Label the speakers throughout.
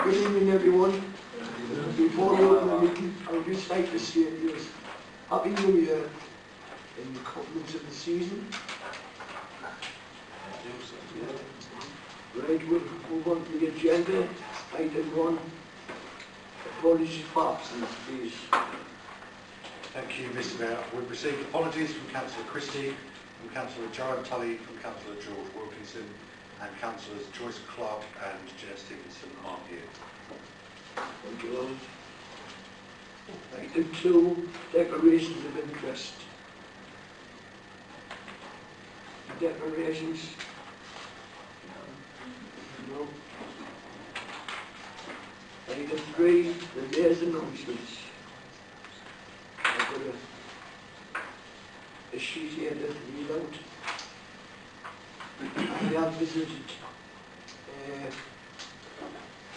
Speaker 1: Good evening, everyone. Before we open the meeting, I would just like to say to you, Happy New Year in the compliments of the season. Right, we'll move on to the agenda. Item 1, apologies for absence, please.
Speaker 2: Thank you, Mr. Mayor. We've received apologies from Councillor Christie, from Councillor Joanne Tully, from Councillor George Wilkinson, and Councillors Joyce Clark and Jeanette Stevenson aren't here.
Speaker 1: Thank you all. Item 2, declarations of interest. Declarations? No. Item 3, the mayor's announcements. I've got a sheet here to read out. I have visited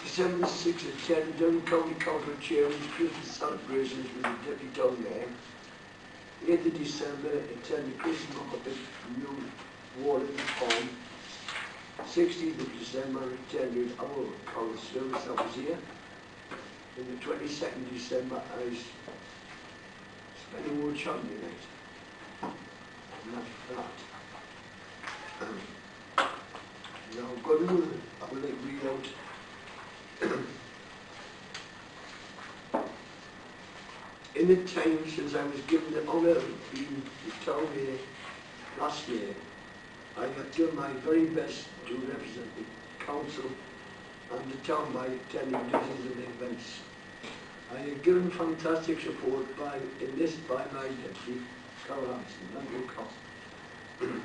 Speaker 1: December 6th at 10 Durham County Council Chairman's Christmas celebrations with the Deputy Town Mayor. 8th of December attended Christmas market New Warden Farm. 16th of December attended our council service that was here. And the 22nd of December I was spending World Champion night. And that's that. Now I've got another I would like to read out. In the time since I was given the honour of being the town mayor last year, I have done my very best to represent the council and the town by attending meetings and events. I have given fantastic support in this by my deputy, Carol Hampson. Thank you, Carol.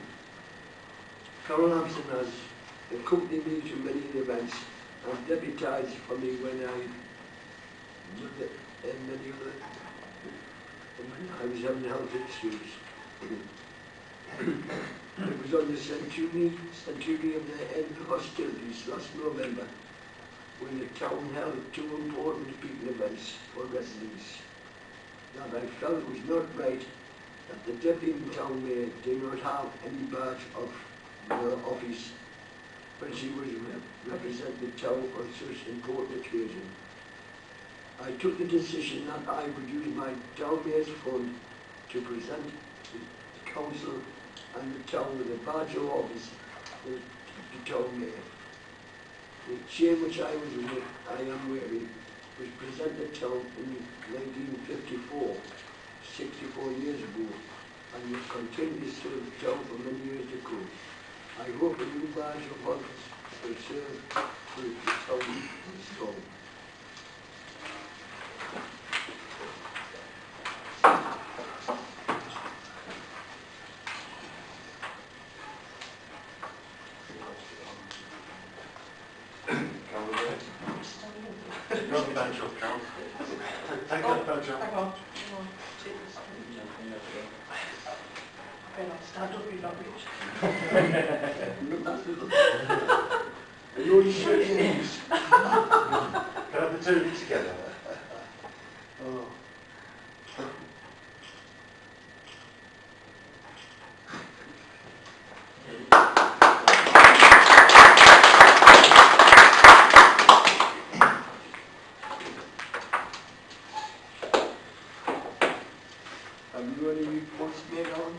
Speaker 1: Carol Hampson has accompanied me to many events and deputised for me when I was having health issues. It was on the centenary of the end of hostilities last November when the town held 2 important speaking events for residents that I felt it was not right that the deputy town mayor did not have any badge of the office when she was representing the town on such an important occasion. I took the decision that I would use my town mayor's fund to present the council and the town with a badge of office with the town mayor. The chair which I am wearing was presented to town in 1954, 64 years ago, and will continue to serve the town for many years to come. I hope a new badge of office will serve the town strong.
Speaker 2: Got the badge off, Carol. Take that badge off.
Speaker 3: Hang on. Take this. Hang on, stand up, you rubbish.
Speaker 1: You only shake hands.
Speaker 2: Can I have the 2 together?
Speaker 1: Oh. Have you any reports made on?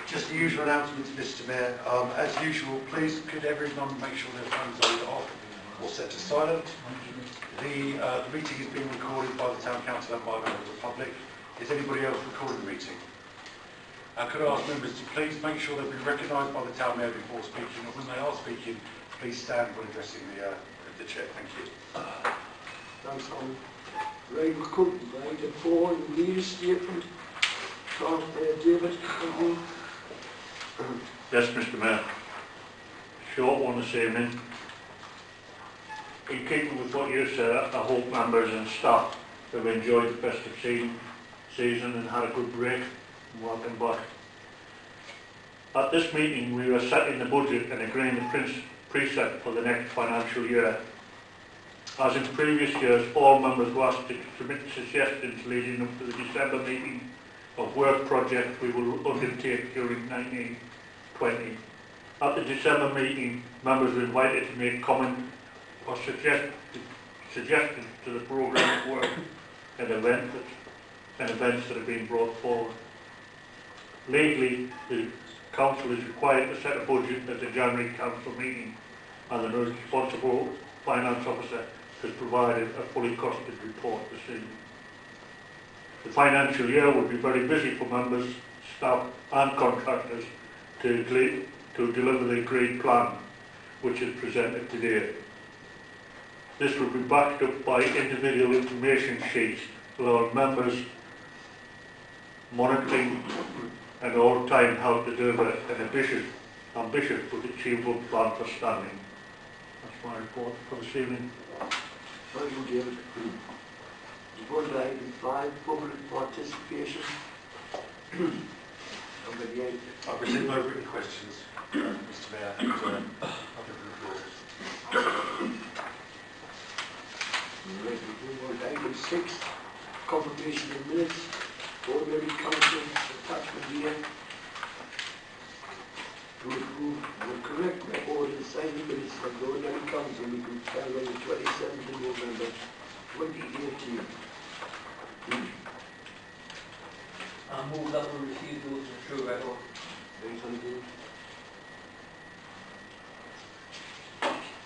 Speaker 2: Just the usual announcements, Mr. Mayor. As usual, please could everyone make sure their phones are either off or set to silent. The meeting is being recorded by the Town Council and by members of the public. Is anybody else recording the meeting? Could I ask members to please make sure they've been recognised by the Town Mayor before speaking, and when they are speaking, please stand when addressing the chair. Thank you.
Speaker 1: Thanks, Tom. Right, we're coming right to 4, the leader statement. David, thank you.
Speaker 4: Yes, Mr. Mayor. Short one this evening. In keeping with what you said, I hope members and staff have enjoyed the festive season and had a good break and welcome back. At this meeting we were setting the budget and agreeing the precept for the next financial year. As in previous years, all members were asked to submit suggestions leading up to the December meeting of work projects we will undertake during 1920. At the December meeting, members were invited to make comment or suggestions to the programme of work and events that have been brought forward. Legally, the council is required to set a budget at the January council meeting, and the responsible finance officer has provided a fully costed report this evening. The financial year will be very busy for members, staff and contractors to deliver the agreed plan which is presented today. This will be backed up by individual information sheets allowing members monitoring and all time how to deliver an ambitious but achievable plan for standing. That's my report for this evening.
Speaker 1: Thank you, David. Report item 5, public participation. Number 8.
Speaker 2: I've received no written questions, Mr Mayor, and nothing from the floor.
Speaker 1: Report item 6, confirmation of minutes. Ordinary council attachment here. To approve the correct record and sign the minutes of the ordinary council meeting held on the 27th of November 2018.
Speaker 5: I move that we receive those in true record.
Speaker 1: Very good.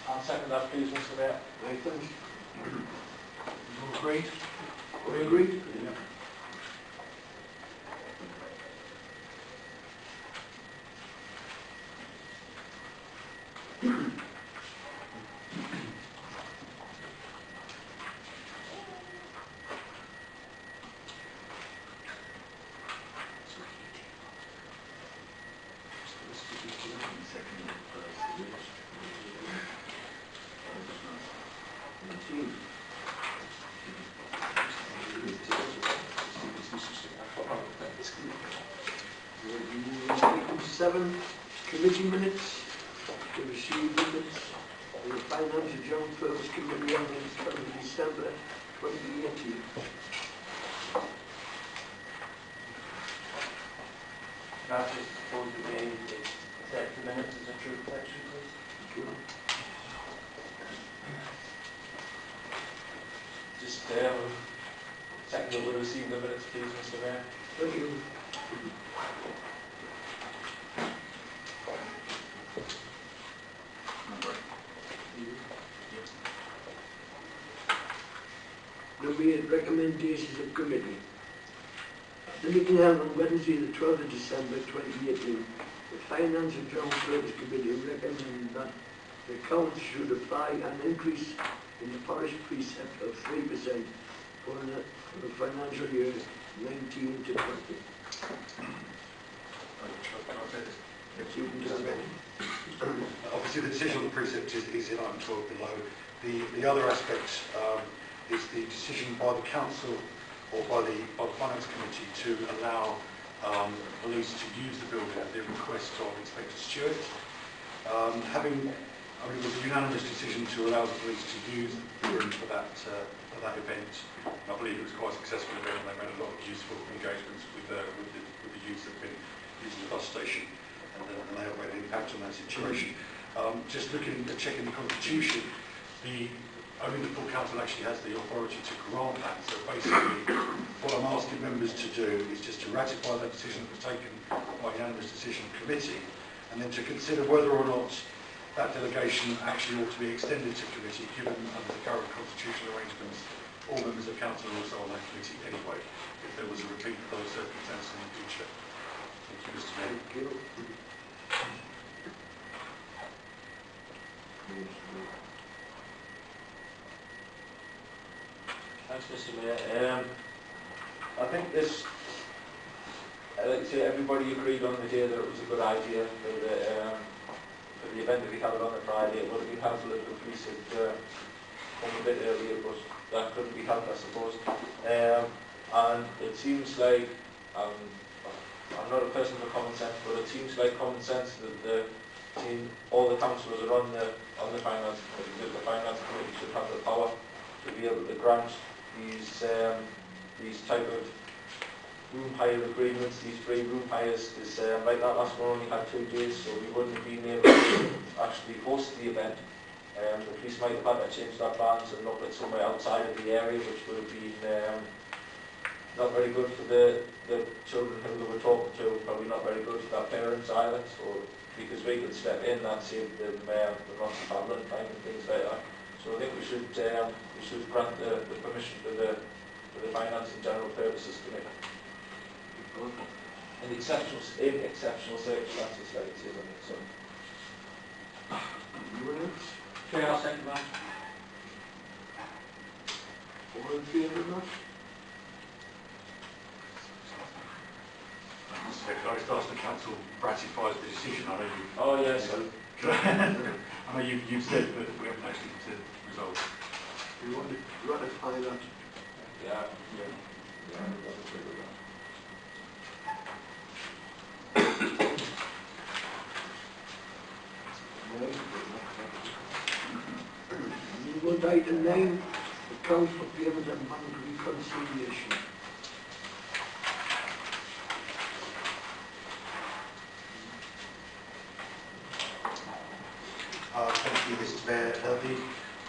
Speaker 5: I'll second that, please, Mr. Mayor.
Speaker 1: Right, thanks.
Speaker 2: You agreed?
Speaker 1: We agree?
Speaker 2: Yeah.
Speaker 1: Item 7, committee minutes. To receive minutes of the Finance and General Purpose Committee on the 12th of December 2018.
Speaker 5: Can I just propose that we accept the minutes as a true reflection, please? Just second that we receive the minutes, please, Mr. Mayor.
Speaker 1: Thank you. The recommendations of committee. The meeting held on Wednesday, the 12th of December 2018, the Finance and General Purpose Committee recommended that the council should apply an increase in the parish precept of 3% for the financial year 19 to 20.
Speaker 2: Obviously, the decision on the precept is in item 12 below. The other aspect is the decision by the council or by the finance committee to allow police to use the building at the request of Inspector Stewart. It was a unanimous decision to allow the police to use the room for that event. And I believe it was quite a successful event, and they made a lot of useful engagements with the youth that have been using the bus station, and they have made an impact on that situation. Just looking at checking the constitution, only the full council actually has the authority to grant that. So basically, what I'm asking members to do is just to ratify that decision that was taken by unanimous decision committee, and then to consider whether or not that delegation actually ought to be extended to committee, given under the current constitutional arrangements, all members of council are also on that committee anyway, if there was a repeat of those circumstances in the future. Thank you, Mr. Mayor.
Speaker 1: Thank you.
Speaker 5: Thanks, Mr. Mayor. I think this, like I say, everybody agreed on the day that it was a good idea for the event that we held on the Friday. It would have been helpful if the police had come a bit earlier, but that couldn't be helped, I suppose. And it seems like, I'm not a person for common sense, but it seems like common sense that all the councillors are on the finance committee, that the finance committee should have the power to be able to grant these type of room hire agreements, these free room hires, like that last one only had 2 days, so we wouldn't have been able to actually host the event. The police might have had to change their plans and look at somewhere outside of the area, which would have been not very good for the children who they were talking to, probably not very good for their parents either. So because we could step in, that saved them the lots of travelling time and things like that. So I think we should grant the permission to the Finance and General Purposes Committee. In exceptional circumstances, like it says on it. So.
Speaker 1: Anyone else?
Speaker 3: Chair, I'll second that.
Speaker 1: All in favour of that?
Speaker 2: Mr. Secretary, I just asked the council ratifies the decision. I know you.
Speaker 5: Oh yes.
Speaker 2: I know you've said, but we haven't actually to resolve.
Speaker 1: You want to ratify that?
Speaker 5: Yeah. We've got to figure it out.
Speaker 1: Move on to item 9, account for payment and bank reconciliation.
Speaker 2: Thank you, Mr. Mayor.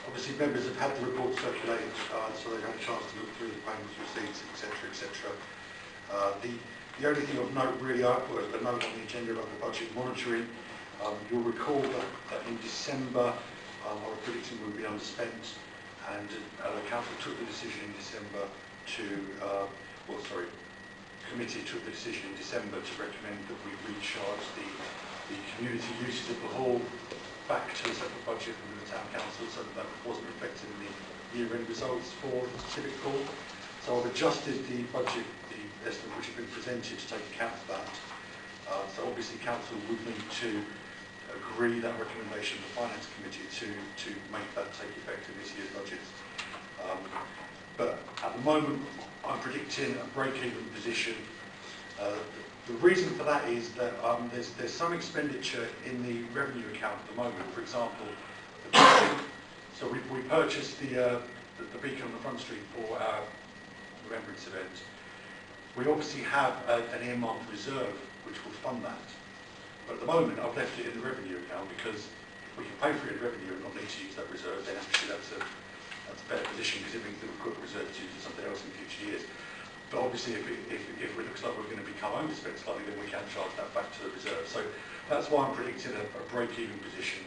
Speaker 2: Obviously, members have had the report circulated, so they've had a chance to look through the payments, receipts, etc., etc. The only thing of note, really, was the note on the agenda about the budget monitoring. You'll recall that in December, our predicting would be underspent, and the council took the decision in December to, committee took the decision in December to recommend that we recharge the community uses of the hall back to a separate budget within the town council, so that wasn't reflected in the year-end results for the civic hall. So I've adjusted the budget, the estimate which has been presented, to take account of that. So obviously council would need to agree that recommendation of the finance committee to make that take effect in this year's budget. But at the moment I'm predicting a break-even position. The reason for that is that there's some expenditure in the revenue account at the moment. For example, the beacon. So we purchased the beacon on the front street for our remembrance event. We obviously have an earmarked reserve which will fund that. But at the moment I've left it in the revenue account because if we can pay for it in revenue and not need to use that reserve, then actually that's a better position, because it means that we've got reserve to use for something else in future years. But obviously, if it looks like we're going to become overspent slightly, then we can charge that back to the reserve. So that's why I'm predicting a break-even position.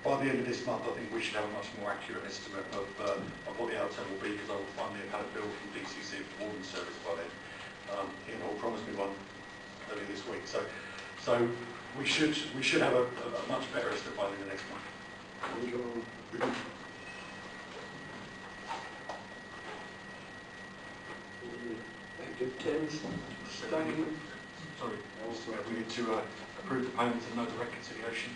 Speaker 2: By the end of this month, I think we should have a much more accurate estimate of what the outcome will be, because I will finally have had a bill from DCC for warden service by then. Ian Hall promised me one earlier this week. So we should have a much better estimate by the end of next month.
Speaker 1: Item 10, standing.
Speaker 2: Sorry, we need to approve the payments and note the reconciliation.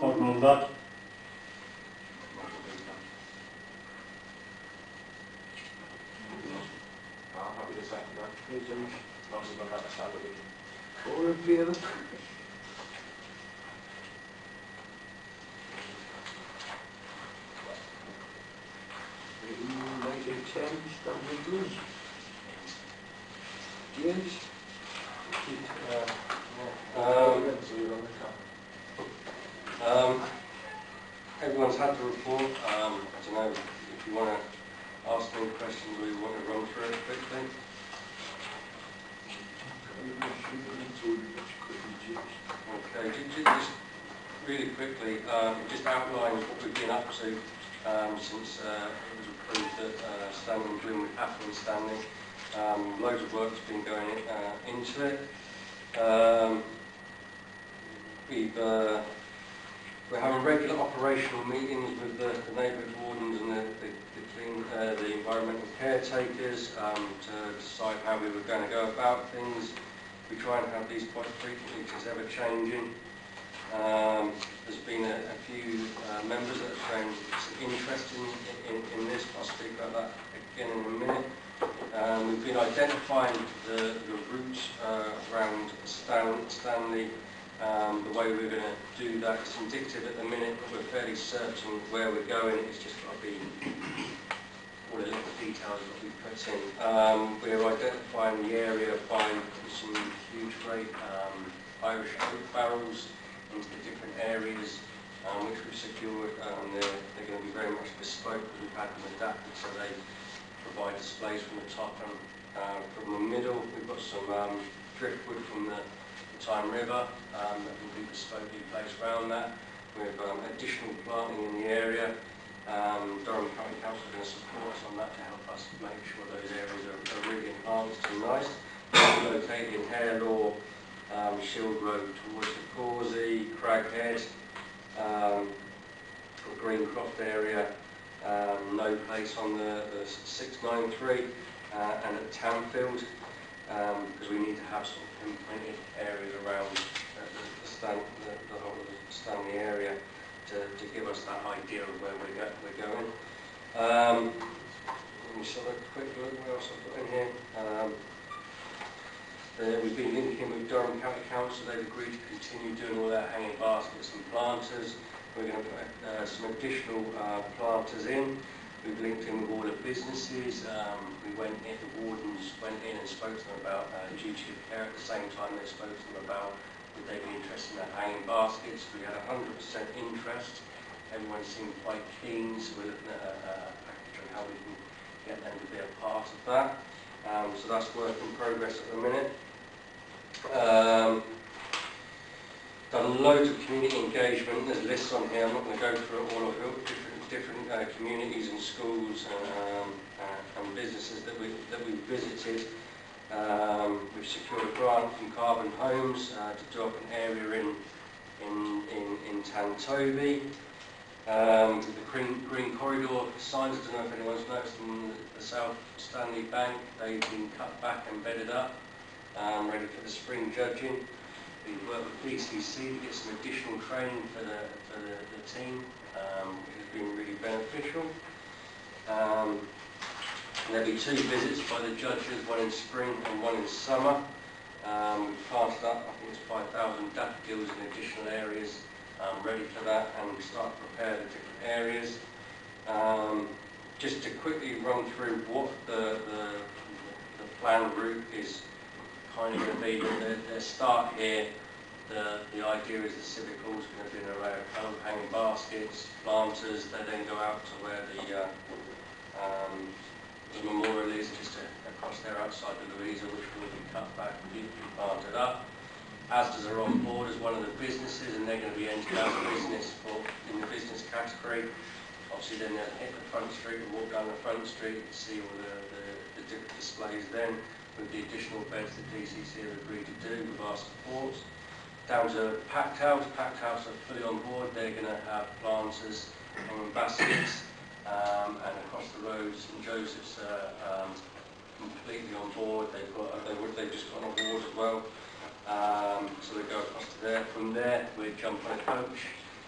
Speaker 4: I'll move that.
Speaker 5: I'm happy to second that. As long as we're not salary.
Speaker 1: All in favour? Item 10, standing rules. James?
Speaker 6: Everyone's had the report. I don't know if you want to ask any questions or you want to run through it quickly. Okay, just really quickly, it just outlines what we've been up to since it was approved that Standing Bloom with Athlone Standing. Loads of work's been going into it. We're having regular operational meetings with the neighbourhood wardens and the environmental caretakers to decide how we were going to go about things. We try and have these quite frequently because it's ever changing. There's been a few members that have shown some interest in this. I'll speak about that again in a minute. We've been identifying the routes around Stanley. The way we're going to do that is indicative at the minute, but we're fairly certain where we're going. It's just got to be all the little details that we've put in. We're identifying the area by some huge great Irish oak barrels into the different areas which we've secured. They're going to be very much bespoke. We've had them adapted so they provide displays from the top and from the middle. We've got some driftwood from the Tyne River that will be bespokely placed around that. With additional planting in the area. Durham County Council is going to support us on that to help us make sure those areas are really enhanced and nice. We're located in Harelaw, Shield Road towards the Causey, Craghead, Greencroft area, No Place on the 693 and at Tanfield, because we need to have sort of pinpointed areas around the whole of the Stanley area to give us that idea of where we're going. Let me just have a quick look what else I've got in here. We've been linking with Durham County Council. They've agreed to continue doing all their hanging baskets and planters. We're going to put some additional planters in. We've linked in with all the businesses. The wardens went in and spoke to them about duty of care at the same time they spoke to them about would they be interested in the hanging baskets. We had 100% interest. Everyone seemed quite keen, so we're looking at a package on how we can get them to be a part of that. So that's work in progress at the minute. Done loads of community engagement. There's lists on here. I'm not going to go through all of it. Different communities and schools and businesses that we've visited. We've secured a grant from Carbon Homes to do up an area in Tantoby. The Green Corridor signs, I don't know if anyone's noticed, in the South Stanley Bank, they've been cut back and bedded up, ready for the spring judging. We've worked with DCC to get some additional training for the team, which has been really beneficial. There'll be 2 visits by the judges, one in spring and one in summer. We've planted up, I think it's 5,000 daffodils in additional areas, ready for that, and start to prepare the different areas. Just to quickly run through what the planned route is kind of going to be. The start here, the idea is the Civic Hall is going to be an array of hanging baskets, planters. They then go out to where the memorial is, just across there outside the Louisa, which will be cut back and be planted up. Asda's are on board as one of the businesses, and they're going to be entered as a business in the business category. Obviously then they'll hit the front street and walk down the front street and see all the different displays then, with the additional beds that DCC have agreed to do with our support. Down to Packed House. Packed House are fully on board. They're going to have planters and baskets, and across the road St Joseph's completely on board. They've just got an award as well. So they go across to there. From there we jump on a coach,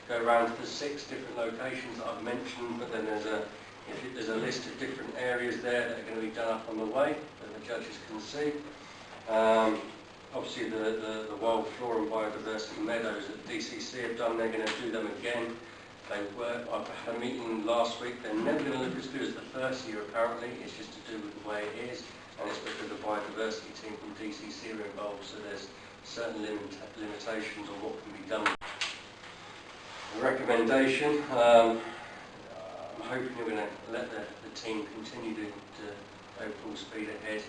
Speaker 6: go around to the 6 different locations that I've mentioned, but then there's a list of different areas there that are going to be done up on the way that the judges can see. Obviously the wild flora and biodiversity meadows that DCC have done, they're going to do them again. I've had a meeting last week. They're never going to look as good as the first year apparently. It's just to do with the way it is, and it's because the biodiversity team from DCC are involved, so there's certain limitations on what can be done. The recommendation, I'm hoping we're going to let the team continue to go full speed ahead.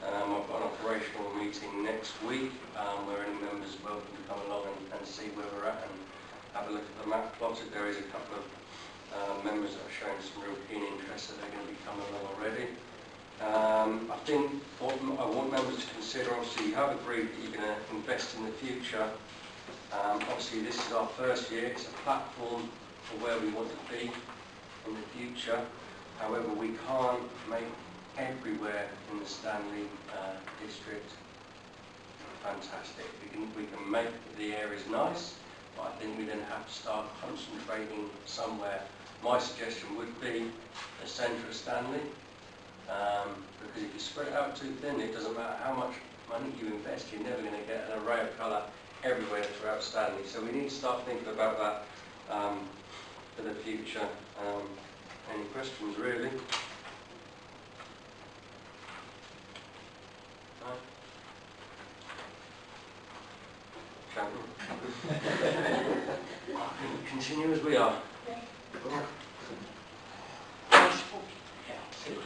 Speaker 6: I've got an operational meeting next week where any members are welcome to come along and see where we're at and have a look at the map plotted. There is a couple of members that are showing some real keen interest, that they're going to be coming along already. I think what I want members to consider, obviously you have agreed that you're going to invest in the future. Obviously this is our first year, it's a platform for where we want to be in the future. However, we can't make everywhere in the Stanley district fantastic. We can make the areas nice, but I think we then have to start concentrating somewhere. My suggestion would be the centre of Stanley, because if you spread it out too thin, it doesn't matter how much money you invest, you're never going to get an array of colour everywhere throughout Stanley. So we need to start thinking about that for the future. Any questions really? No? continue as we are.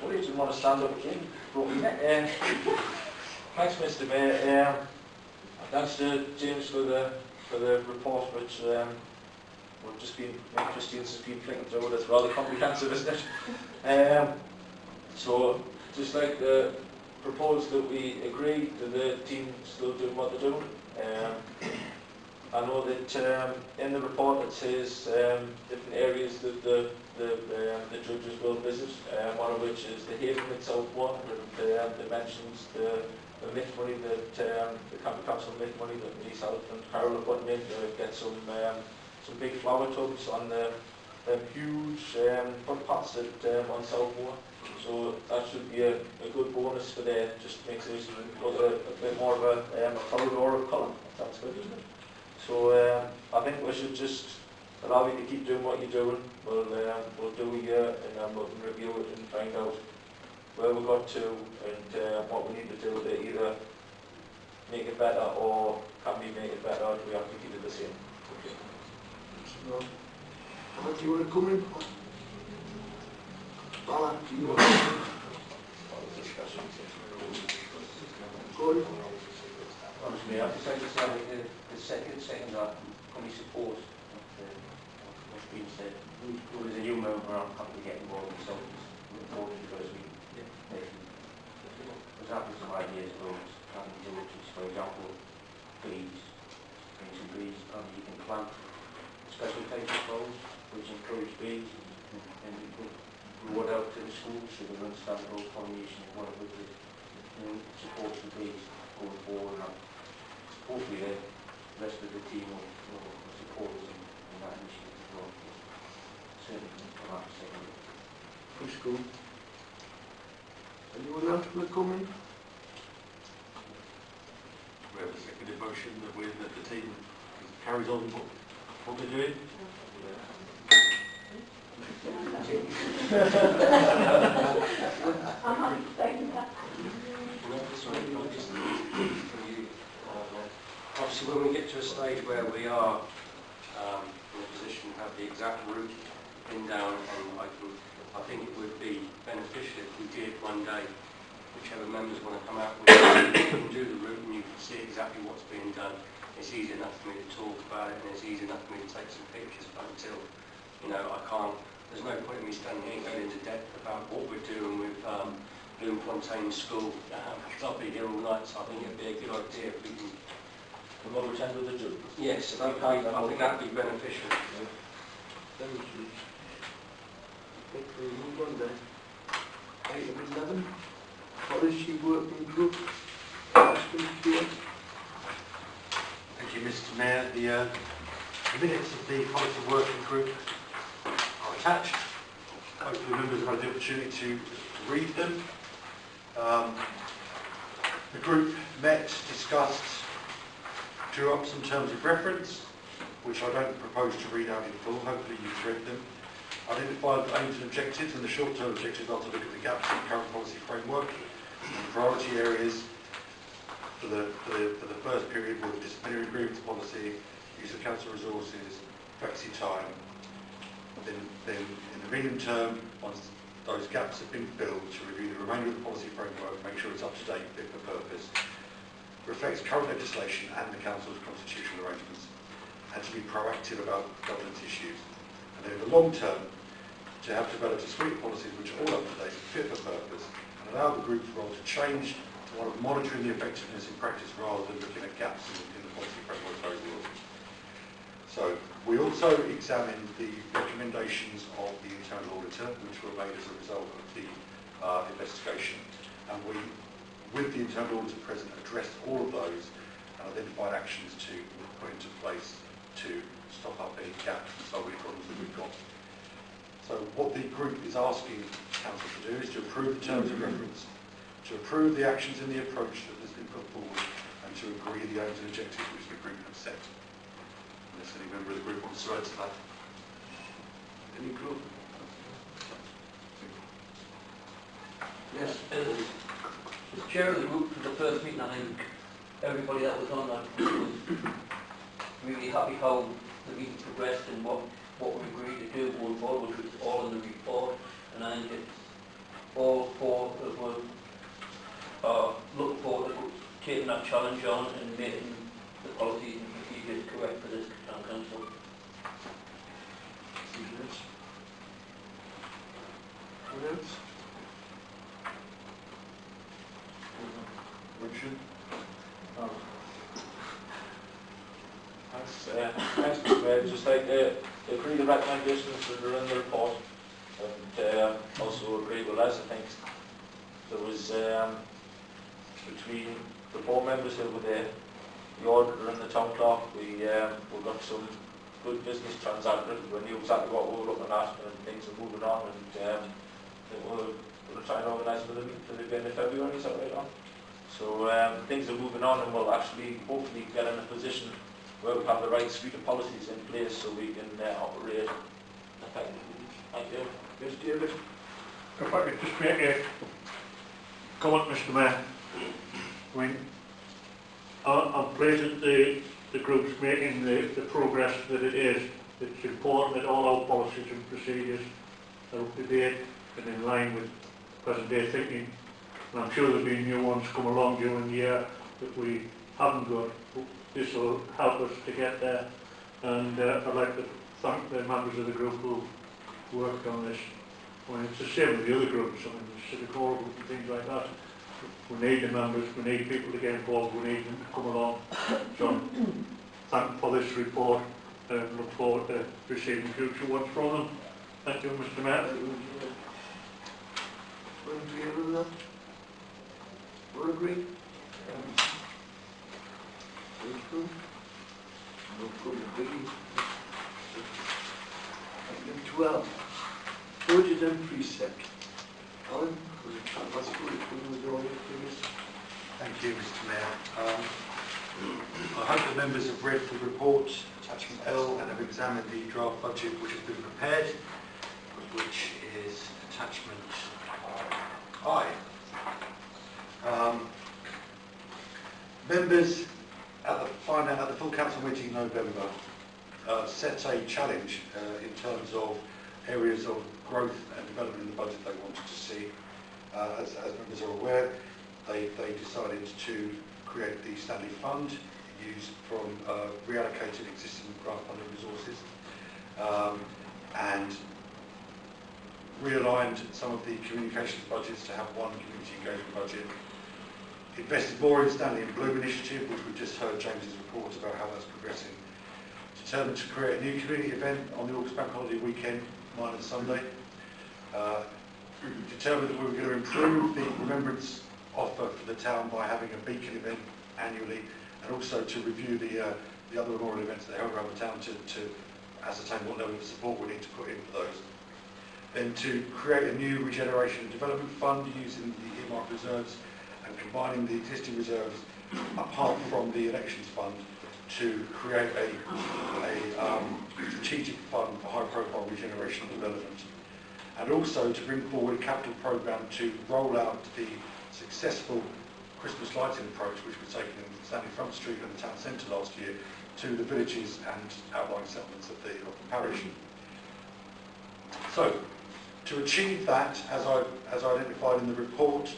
Speaker 5: Well, you didn't want to stand up again. Thanks, Mr. Mayor. Thanks to James for the report, which we've just been, Christine's just been flicking through it. It's rather comprehensive, isn't it? So, just like the propose that we agree that the team still doing what they're doing. I know that in the report it says different areas that the judges will visit, one of which is the haven at Southwark, and it mentions the MIF money that the County Council MIF money that myself and Carol are putting in to get some big flower tubs on the huge footpaths on Southwark. So that should be a good bonus for there. Just makes it look a bit more of a corridor of colour. That's good, isn't it? So I think we should just allow you to keep doing what you're doing. We'll do a year and then we can review it and find out where we got to and what we need to do to either make it better or can we make it better or do we have to keep it the same? Okay.
Speaker 1: So, do you want to come in? Bala, do you want
Speaker 5: Discussion.
Speaker 1: Go on.
Speaker 6: Honestly, I'd just like to say that the second item, fully support what's been said. As a new member, I'm happy to get involved in some reports because we was having some ideas about planting diligence, for example, bees, bring some bees, and you can plant special types of flowers which encourage bees and roll it out to the schools so they understand about pollination and whatever it is, supports the bees going forward. And hopefully the rest of the team will support us in that initiative as well. Certainly from that perspective.
Speaker 1: Let's go. Anyone else want to come in?
Speaker 2: We have a seconded motion that the team carries on what they're doing.
Speaker 6: Obviously, when we get to a stage where we are in a position to have the exact route pinned down, and I think it would be beneficial if we did one day, whichever members want to come out with it, you can do the route and you can see exactly what's being done. It's easy enough for me to talk about it and it's easy enough for me to take some pictures, but until, I can't, there's no point in me standing here going into depth about what we're doing with Bloemfontein School, because I'll be here all night, so I think it'd be a good idea if we can.
Speaker 5: We'll go attend with the judge.
Speaker 6: Yes, I think that'd be beneficial.
Speaker 1: Thank you. Okay, we'll move on then. Item 11, policy working group.
Speaker 2: Thank you, Mr. Mayor. The minutes of the policy working group are attached. Hopefully members have had the opportunity to read them. The group met, discussed, drew up some terms of reference, which I don't propose to read out in full. Hopefully you've read them. Identified aims and objectives, and the short-term objectives are to look at the gaps in the current policy framework and priority areas for the first period were the disciplinary grievance policy, use of council resources, flexi time. Then in the medium term, once those gaps have been filled, to review the remainder of the policy framework, make sure it's up to date, fit for purpose, reflects current legislation and the council's constitutional arrangements, and to be proactive about governance issues. And then in the long term, to have developed a suite of policies which are all up to date, fit for purpose, and allow the group's role to change to one of monitoring the effectiveness in practice rather than looking at gaps in the policy framework overall. So we also examined the recommendations of the internal auditor, which were made as a result of the investigation, and we, with the internal auditor present, addressed all of those and identified actions to put into place to stop up any gaps and solve any problems that we've got. So what the group is asking council to do is to approve the terms of reference, to approve the actions in the approach that has been put forward, and to agree the aims and objectives which the group have set. Unless any member of the group wants to add to that.
Speaker 1: Any group? Yes.
Speaker 7: As chair of the group for the first meeting, I think everybody that was on that was really happy how the meeting progressed and what we agreed to do going forward, which was all in the report, and I think it's all four that were looking forward to taking that challenge on and making the policies and procedures correct for this town council.
Speaker 1: What else?
Speaker 2: Richard?
Speaker 5: Thanks, Mr. Mayor. Just like agree the recommendations that are in the report, and also agree with Les. I think there was between the board members who were there, the auditor and the town clerk, we got some good business transacted. We knew exactly what we were looking at, and things are moving on, and we're going to try and organise for the end of February. Is that right on? So things are moving on, and we'll actually hopefully get in a position where we have the right suite of policies in place so we can operate effectively. Thank you.
Speaker 1: Yes, David?
Speaker 4: If I could just make a comment, Mr. Mayor. I mean, I'm pleased that the group's making the progress that it is. It's important that all our policies and procedures are up to date and in line with present day thinking. And I'm sure there'll be new ones come along during the year that we haven't got. This will help us to get there. And I'd like to thank the members of the group who worked on this. I mean, it's the same with the other groups, I mean, the civic hall group and things like that. We need the members, we need people to get involved, we need them to come along. So, thank them for this report and look forward to receiving future ones from them. Thank you, Mr. Mayor.
Speaker 1: We're in favour of that? We're agreed? Very good. No good agreed. Item 12. Budget and precept. Alan, what's going on with this?
Speaker 2: Thank you, Mr. Mayor. I hope the members have read the report, attachment L, and have examined the draft budget which has been prepared, which is attachment I. Members at the full council meeting in November set a challenge in terms of areas of growth and development in the budget they wanted to see. As members are aware, they decided to create the Stanley Fund, used from reallocated existing grant funding resources, and realigned some of the communications budgets to have one community engagement budget. Invested more in Stanley and Bloom initiative, which we've just heard James's report about how that's progressing. Determined to create a new community event on the August Bank Holiday weekend, minus Sunday. Determined that we were going to improve the remembrance offer for the town by having a beacon event annually, and also to review the other memorial events that are held around the town to ascertain what level of support we need to put in for those. Then to create a new regeneration and development fund using the earmark reserves and combining the existing reserves apart from the elections fund to create a strategic fund for high profile regeneration and development. And also to bring forward a capital programme to roll out the successful Christmas lighting approach which was taken in Stanley Front Street and the town centre last year to the villages and outlying settlements of the parish. So, to achieve that, as I identified in the report,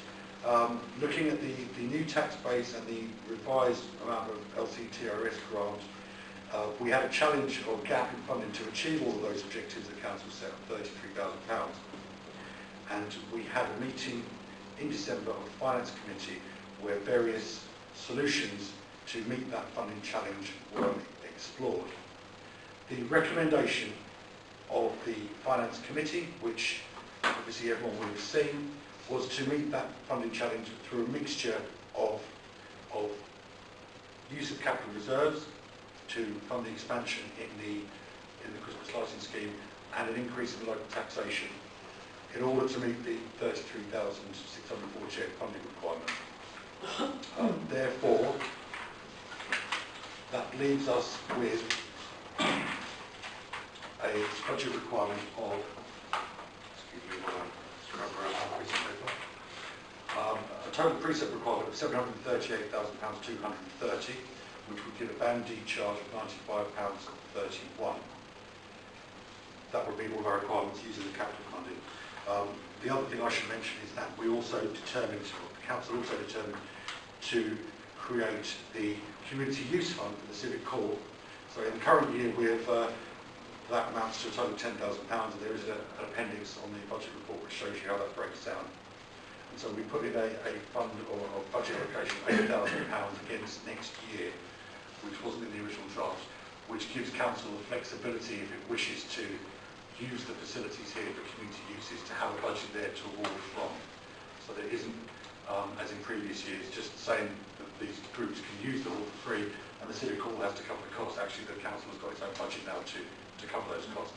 Speaker 2: looking at the new tax base and the revised amount of LCTRS grant, we had a challenge or gap in funding to achieve all of those objectives that Council set of £33,000. And we had a meeting in December of the Finance Committee where various solutions to meet that funding challenge were explored. The recommendation of the Finance Committee, which obviously everyone will have seen, was to meet that funding challenge through a mixture of use of capital reserves to fund the expansion in the Christmas lighting scheme and an increase in local taxation in order to meet the 33,648 funding requirement. Therefore, that leaves us with a budget requirement of, a total precept requirement of £738,230, which would give a Band D charge of £95.31. That would meet all of our requirements using the capital funding. The other thing I should mention is that we also determined, or the council also determined, to create the community use fund for the civic core. So in the current year that amounts to a total of £10,000, and there is an appendix on the budget report which shows you how that breaks down. And so we put in a fund or a budget allocation of £8,000 against next year, which wasn't in the original draft, which gives council the flexibility if it wishes to use the facilities here for community uses to have a budget there to award from. So there isn't, as in previous years, just saying that these groups can use them all for free and the civic hall has to cover the cost. Actually, the council has got its own budget now to cover those costs.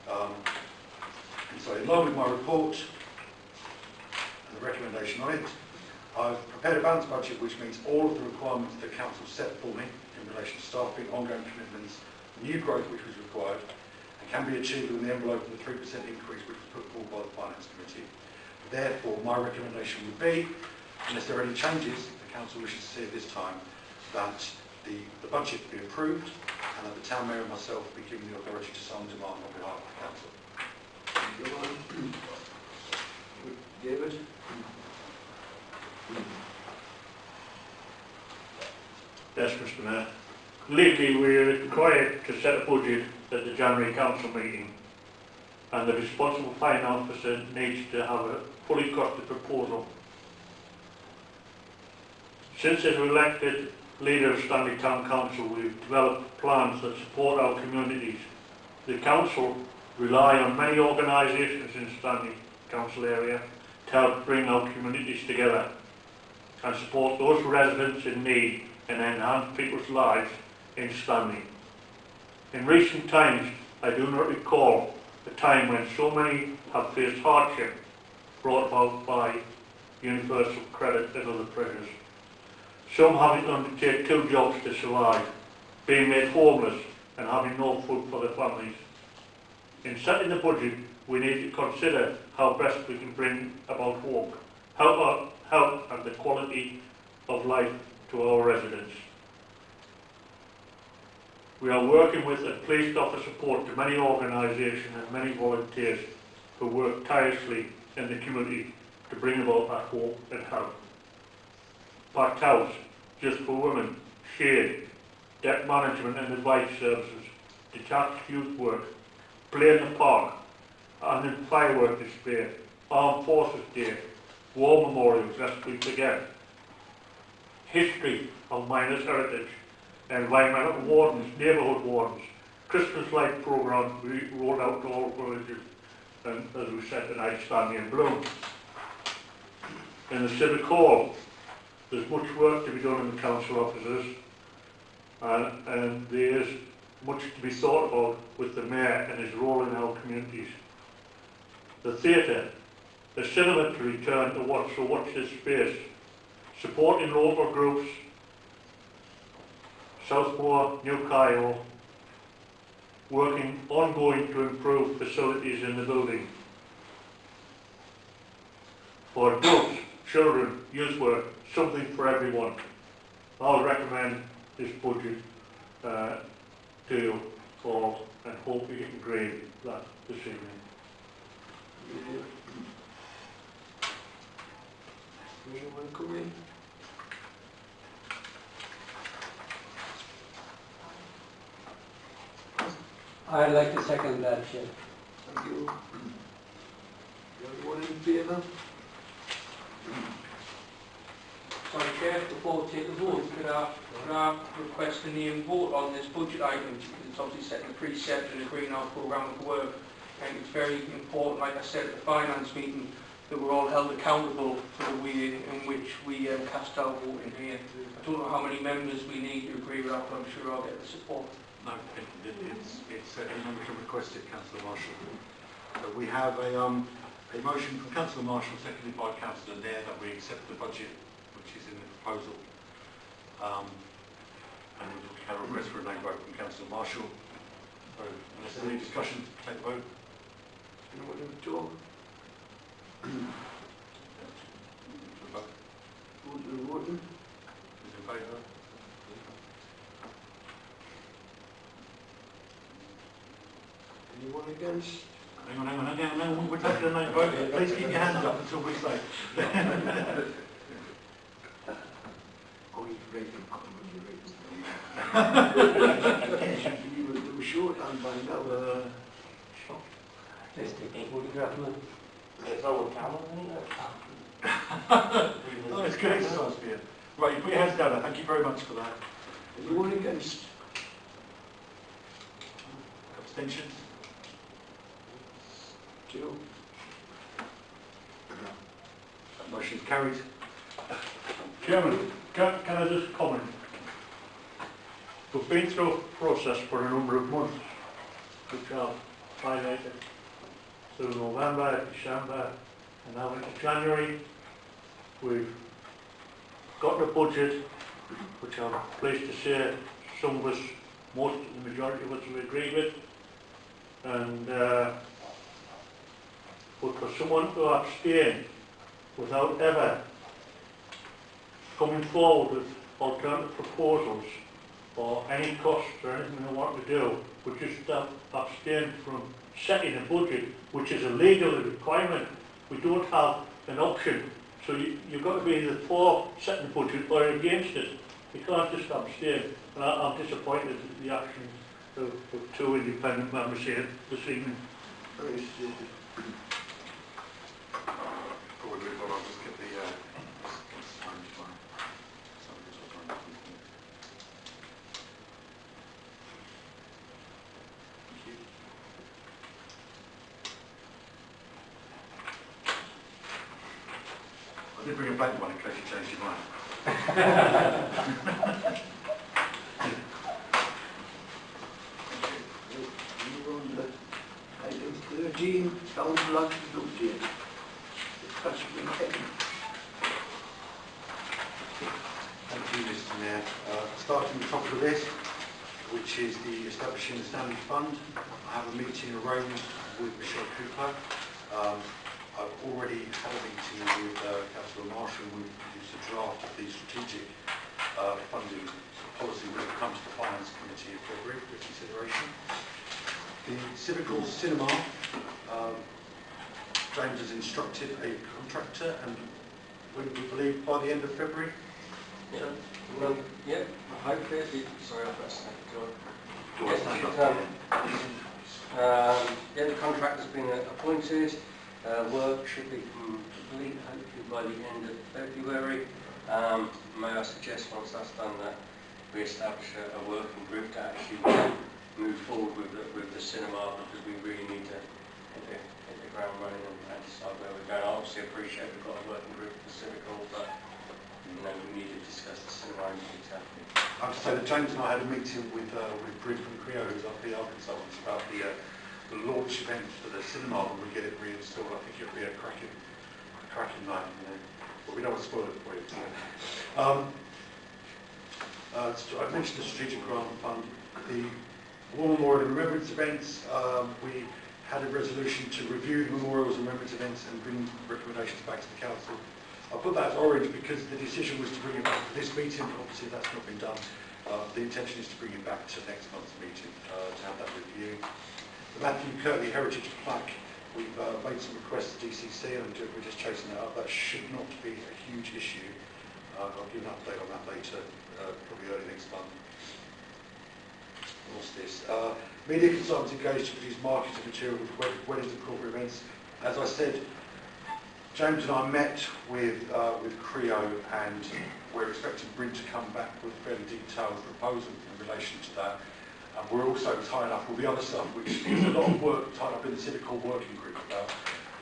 Speaker 2: And so in line with my report and the recommendation on it, I've prepared a balanced budget which meets all of the requirements that council set for me in relation to staffing, ongoing commitments, new growth which was required, and can be achieved within the envelope of the 3% increase which was put forward by the Finance Committee. Therefore, my recommendation would be, unless there are any changes the council wishes to see at this time, that the budget be approved and that the town mayor and myself be given the authority to sign demand on behalf of the council.
Speaker 1: David?
Speaker 4: Yes, Mr. Mayor. Legally, we are required to set a budget at the January council meeting, and the responsible finance officer needs to have a fully costed proposal. Since as elected leader of Stanley Town Council, we've developed plans that support our communities. The council rely on many organisations in Stanley Council area to help bring our communities together and support those residents in need and enhance people's lives in Stanley. In recent times, I do not recall a time when so many have faced hardship brought about by universal credit and other pressures. Some having to undertake 2 jobs to survive, being made homeless and having no food for their families. In setting the budget, we need to consider how best we can bring about hope, help and the quality of life to our residents. We are working with and pleased to offer support to many organisations and many volunteers who work tirelessly in the community to bring about that hope and help. Packed House, Just for Women, Shade, Debt Management and Advice Services, Detached Youth Work, Play in the Park, and in Firework Display, Armed Forces Day, War Memorials, lest we forget, History of Miners' Heritage, Environmental Wardens, Neighbourhood Wardens, Christmas light programme we rolled out to all villages, and as we said tonight, Stanley in Bloom. In the Civic Hall, there's much work to be done in the council offices, and there is much to be thought about with the mayor and his role in our communities. The theatre, the cinema to return to watch this space, supporting local groups, Southmore, New Kyle, working ongoing to improve facilities in the building. For adults, children, youth work, something for everyone. I'll recommend this budget to you all and hope you can agree that this evening.
Speaker 1: Anyone come in?
Speaker 8: I'd like to second that, Chair.
Speaker 1: Thank you. Everyone in favour?
Speaker 9: Sorry, Chair, before we take the vote, could I request a name vote on this budget item? Because it's obviously setting the precept and agreeing our programme of work. I think it's very important, like I said at the finance meeting, that we're all held accountable for the way in which we cast our vote in here. I don't know how many members we need to agree with that, but I'm sure I'll get the support.
Speaker 2: No, it's any member can request it, Councillor Marshall. So we have a motion from Councillor Marshall, seconded by Councillor Nair, that we accept the budget which is in the proposal. And we have a request for a name vote from Councillor Marshall. So unless there's any discussion, take the vote.
Speaker 1: Anyone in talk?
Speaker 2: Vote.
Speaker 1: Who's been voting?
Speaker 2: Who's in favour?
Speaker 1: Anyone against?
Speaker 4: Hang on, we're taking a night vote. Please keep your hands up until we say.
Speaker 1: Oh, he's breaking He was too short on by now.
Speaker 8: Just take a photograph, man.
Speaker 7: There's no camera in there.
Speaker 2: Oh, it's good exercise for you. Right, you put your hands down there. Thank you very much for that.
Speaker 1: Anyone against?
Speaker 2: Abstentions?
Speaker 1: 2.
Speaker 2: That motion is carried.
Speaker 4: Chairman, can I just comment? We've been through a process for a number of months, which I've highlighted through November, December, and now into January. We've got the budget, which I'm pleased to say some of us, the majority of us have agreed with. And but for someone to abstain without ever coming forward with alternative proposals or any costs or anything they want to do, would just abstain from setting a budget, which is a legal requirement. We don't have an option. So you've got to be either for setting the budget or against it. You can't just abstain. And I'm disappointed at the actions of 2 independent members here this evening.
Speaker 2: Before we move on, I'll just get the I did bring a blank one in case you changed your mind.
Speaker 1: Item 13, council action update. Discussion with Kevin.
Speaker 2: Thank you, Mr. Mayor. Starting at the top of the list, which is the establishing the standing fund. I have a meeting arranged with Michelle Cooper. I've already had a meeting with Councillor Marshall. We've produced a draft of the strategic funding policy when it comes to the Finance Committee in February for consideration. The Civic Hall Cinema, James has instructed a contractor, and we believe by the end of February.
Speaker 6: Yeah, well, yeah, hopefully it'll be, sorry, I've got to stand the contract has been appointed. Work should be complete hopefully by the end of February. May I suggest once that's done that we establish a working group to actually move forward with the cinema, because we really need to hit the ground running and decide where we're going. I obviously appreciate we've got a working group for the Civic Hall, but we need to discuss the cinema in detail.
Speaker 2: I have to say that James and I had a meeting with Bryn from Creo, who's our PR consultant, about the launch event for the cinema when we get it reinstalled. I think it'll be a cracking night, but we don't want to spoil it for you. I mentioned the strategic grant fund, the War Memorial and Remembrance events. We had a resolution to review the memorials and remembrance events and bring recommendations back to the council. I put that as orange because the decision was to bring it back to this meeting. Obviously that's not been done. The intention is to bring it back to next month's meeting to have that review. The Matthew Kirtley Heritage Plaque, we've made some requests to DCC and we're just chasing that up. That should not be a huge issue. I'll give an update on that later, probably early next month. What's this? Media consultants engaged to produce marketing material for weddings and corporate events. As I said, James and I met with Creo, and we're expecting Bryn to come back with a fairly detailed proposal in relation to that. And we're also tied up with the other stuff, which is a lot of work tied up in the Civic Hall working group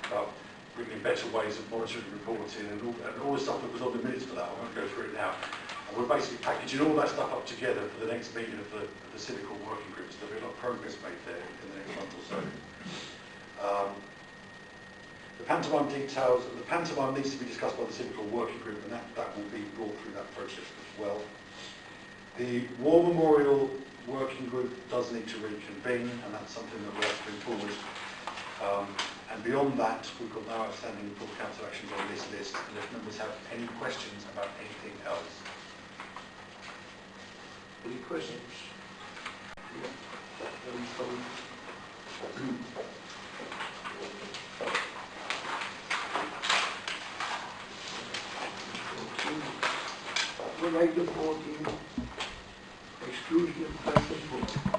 Speaker 2: about bringing better ways of monitoring and reporting and all the stuff that was on the minutes for that. I won't go through it now. And we're basically packaging all that stuff up together for the next meeting of the Civic Hall working group. So there'll be a lot of progress made there in the next month or so. The pantomime details, the pantomime needs to be discussed by the Civic Hall working group, and that will be brought through that process as well. The War Memorial working group does need to reconvene, and that's something that we have to bring forward. And beyond that, we've got no outstanding full council actions on this list, and if members have any questions about anything else.
Speaker 1: Any questions? For item 14, exclusion of press and book.